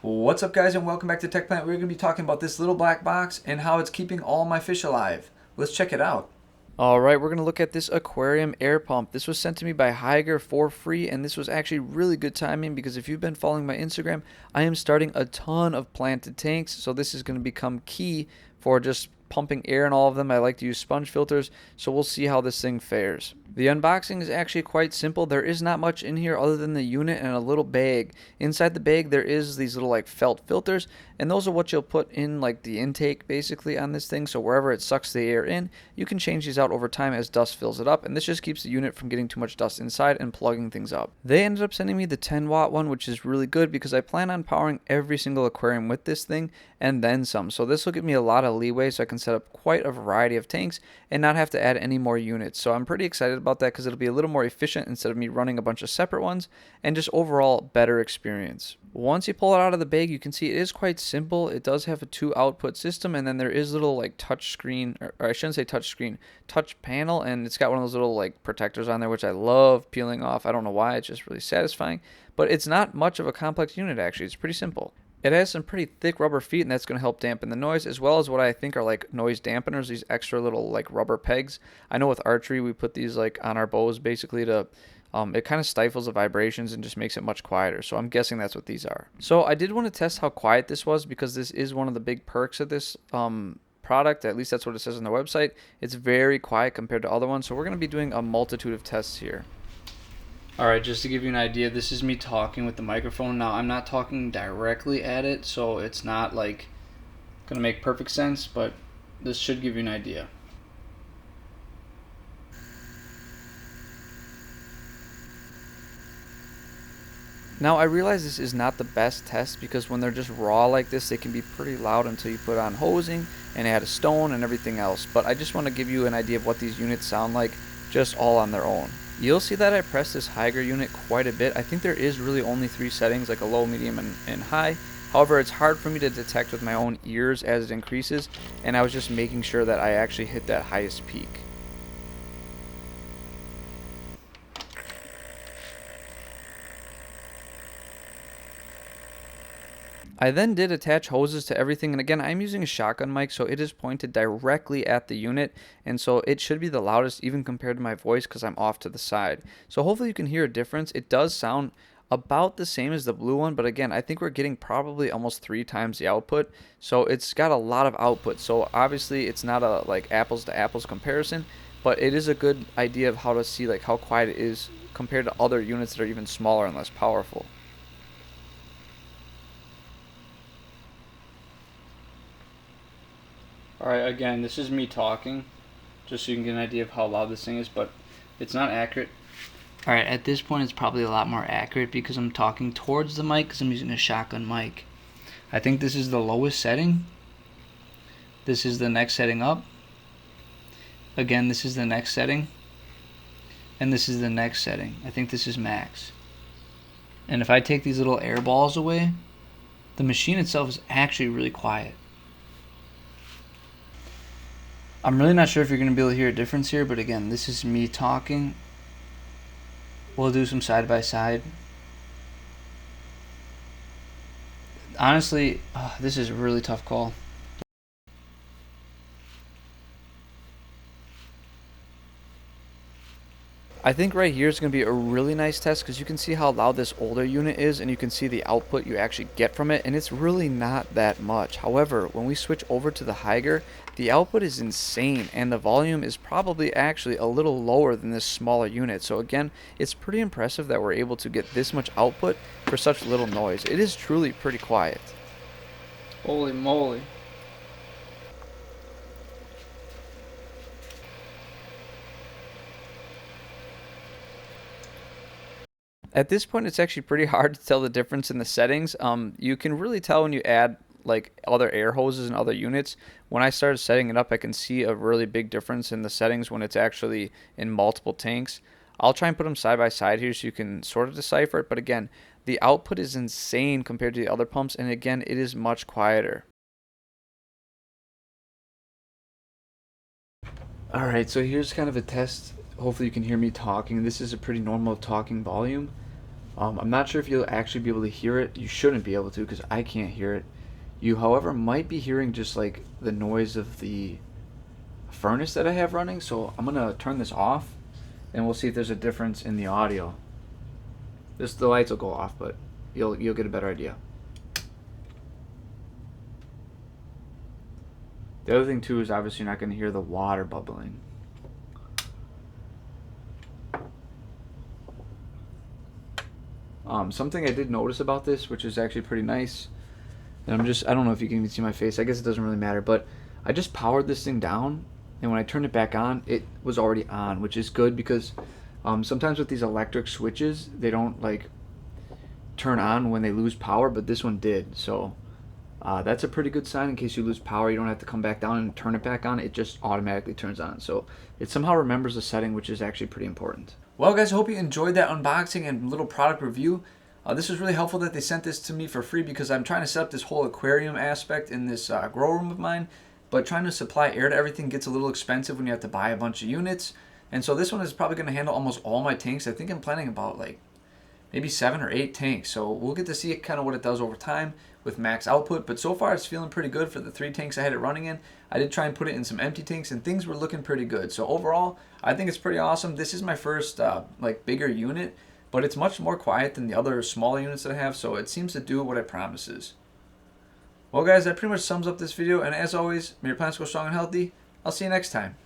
What's up, guys, and welcome back to Tech Plant. We're going to be talking about this little black box and how it's keeping all my fish alive. Let's check it out. Alright, we're going to look at this aquarium air pump. This was sent to me by Hygger for free, and this was actually really good timing because if you've been following my Instagram, I am starting a ton of planted tanks, so this is going to become key for just pumping air in all of them. I like to use sponge filters, so we'll see how this thing fares. The unboxing is actually quite simple. There is not much in here other than the unit and a little bag. Inside the bag there is these little like felt filters, and those are what you'll put in like the intake basically on this thing, so wherever it sucks the air in, you can change these out over time as dust fills it up, and this just keeps the unit from getting too much dust inside and plugging things up. They ended up sending me the 10-watt one, which is really good because I plan on powering every single aquarium with this thing and then some, so this will give me a lot of leeway so I can set up quite a variety of tanks and not have to add any more units. So I'm pretty excited about that because it'll be a little more efficient instead of me running a bunch of separate ones, and just overall better experience. Once you pull it out of the bag, you can see it is quite simple. It does have a 2 output system, and then there is little like touch screen, or I shouldn't say touch screen, touch panel, and it's got one of those little like protectors on there, which I love peeling off. I don't know why, it's just really satisfying, but it's not much of a complex unit actually. It's pretty simple. It has some pretty thick rubber feet, and that's going to help dampen the noise, as well as what I think are like noise dampeners, these extra little like rubber pegs. I know with archery we put these like on our bows basically to it kind of stifles the vibrations and just makes it much quieter, so I'm guessing that's what these are. So I did want to test how quiet this was because this is one of the big perks of this product. At least that's what it says on their website. It's very quiet compared to other ones, so we're going to be doing a multitude of tests here. Alright, just to give you an idea, this is me talking with the microphone. Now, I'm not talking directly at it, so it's not like going to make perfect sense, but this should give you an idea. Now, I realize this is not the best test because when they're just raw like this, they can be pretty loud until you put on hosing and add a stone and everything else. But I just want to give you an idea of what these units sound like just all on their own. You'll see that I press this Hygger unit quite a bit. I think there is really only 3 settings, like a low, medium, and high. However, it's hard for me to detect with my own ears as it increases, and I was just making sure that I actually hit that highest peak. I then did attach hoses to everything, and again, I'm using a shotgun mic, so it is pointed directly at the unit, and so it should be the loudest even compared to my voice because I'm off to the side. So hopefully you can hear a difference. It does sound about the same as the blue one, but again, I think we're getting probably almost 3 times the output, so it's got a lot of output. So obviously it's not a like apples to apples comparison, but it is a good idea of how to see like how quiet it is compared to other units that are even smaller and less powerful. Alright, again, this is me talking, just so you can get an idea of how loud this thing is, but it's not accurate. Alright, at this point it's probably a lot more accurate because I'm talking towards the mic because I'm using a shotgun mic. I think this is the lowest setting. This is the next setting up. Again, this is the next setting. And this is the next setting. I think this is max. And if I take these little air balls away, the machine itself is actually really quiet. I'm really not sure if you're going to be able to hear a difference here, but again, this is me talking. We'll do some side by side. Honestly, this is a really tough call. I think right here is going to be a really nice test because you can see how loud this older unit is, and you can see the output you actually get from it, and it's really not that much. However, when we switch over to the Hygger, the output is insane, and the volume is probably actually a little lower than this smaller unit. So again, it's pretty impressive that we're able to get this much output for such little noise. It is truly pretty quiet. Holy moly. At this point, it's actually pretty hard to tell the difference in the settings. You can really tell when you add like other air hoses and other units. When I started setting it up, I can see a really big difference in the settings when it's actually in multiple tanks. I'll try and put them side by side here so you can sort of decipher it. But again, the output is insane compared to the other pumps, and again, it is much quieter. Alright, so here's kind of a test. Hopefully you can hear me talking. This is a pretty normal talking volume. I'm not sure if you'll actually be able to hear it. You shouldn't be able to because I can't hear it. You, however, might be hearing just like the noise of the furnace that I have running. So I'm gonna turn this off, and we'll see if there's a difference in the audio. The lights will go off, but you'll get a better idea. The other thing too is obviously you're not gonna hear the water bubbling. Something I did notice about this, which is actually pretty nice, and I don't know if you can even see my face. I guess it doesn't really matter, but I just powered this thing down, and when I turned it back on, it was already on, which is good because sometimes with these electric switches, they don't like turn on when they lose power, but this one did. So that's a pretty good sign. In case you lose power, you don't have to come back down and turn it back on. It just automatically turns on. So it somehow remembers the setting, which is actually pretty important. Well, guys, I hope you enjoyed that unboxing and little product review. This was really helpful that they sent this to me for free because I'm trying to set up this whole aquarium aspect in this grow room of mine. But trying to supply air to everything gets a little expensive when you have to buy a bunch of units. And so this one is probably going to handle almost all my tanks. I think I'm planning about like maybe 7 or 8 tanks. So we'll get to see kind of what it does over time with max output. But so far it's feeling pretty good for the 3 tanks I had it running in. I did try and put it in some empty tanks and things were looking pretty good. So overall, I think it's pretty awesome. This is my first like bigger unit, but it's much more quiet than the other smaller units that I have. So it seems to do what it promises. Well, guys, that pretty much sums up this video. And as always, may your plants go strong and healthy. I'll see you next time.